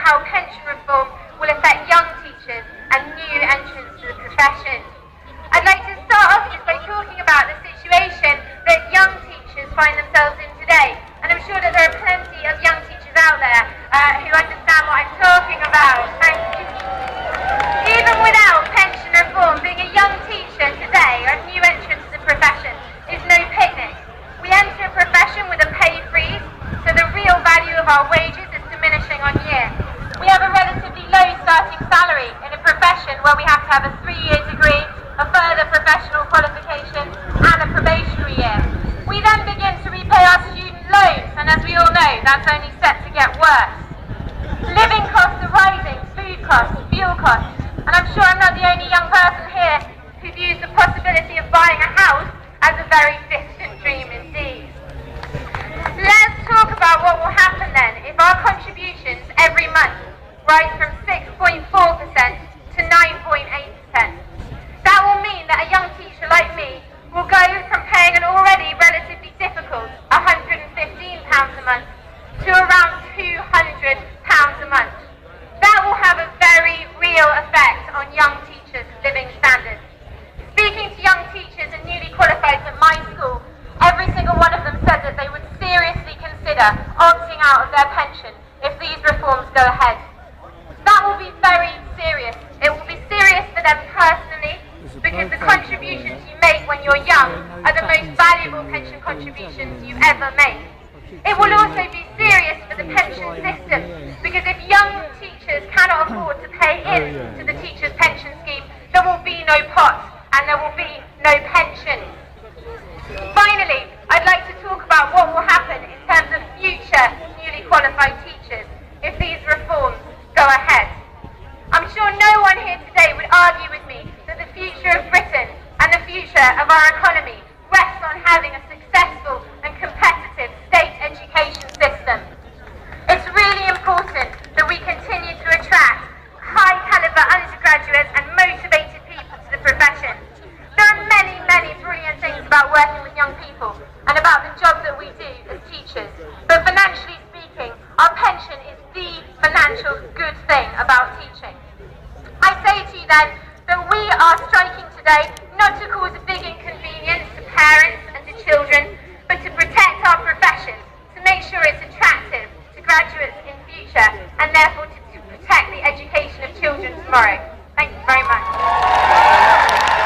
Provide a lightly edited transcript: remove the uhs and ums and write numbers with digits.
how pension reform will affect young teachers and new entrants to the profession. I'd like to start off just by talking about the situation that young teachers find themselves in today. And I'm sure that there are plenty of young teachers out there who understand what I'm talking about. Thank you. Even without pension reform, being a young teacher today, a new entrant to the profession, is no picnic. We enter a profession with a pay freeze, so the real value of our wages is diminishing on year. We have a relatively low starting salary in a profession where we have to have a 3-year degree, a further professional qualification, and a probationary year. We then begin to repay our student loans, and as we all know, that's only set to get worse. Living costs are rising, food costs, fuel costs, and I'm sure I'm not the only young person here who views the possibility of buying a house as a very distant dream indeed. Let's talk about what will happen then if our contributions every month rise from 6.4% to 9.8%. That will mean that a young teacher like me will go from paying an already relatively difficult £115 a month to around £200 a month. That will have a very real effect on young teachers' living standards. Speaking to young teachers and newly qualified at my school, every single one of them said that they would seriously consider opting out of their pension if these reforms go ahead. That will be very serious. It will be serious for them personally, because the contributions you make when you're young are the most valuable pension contributions you ever make. It will also be serious for the pension system, because if young teachers cannot afford to pay in to the teachers' pension scheme, there will be no pot and there will be no pension. Finally, I'd like to talk about what will happen in terms of future newly qualified teachers if these reforms go ahead. I'm sure no one here today would argue with me that the future of Britain and the future of our economy rests on having a successful and competitive state education system. It's really important that we continue to attract high caliber undergraduates and motivated people to the profession. There are many, many brilliant things about working with young people and about the job that we do as teachers. But financially speaking, our pension is the financial good thing about teaching. I say to you then that we are striking today not to call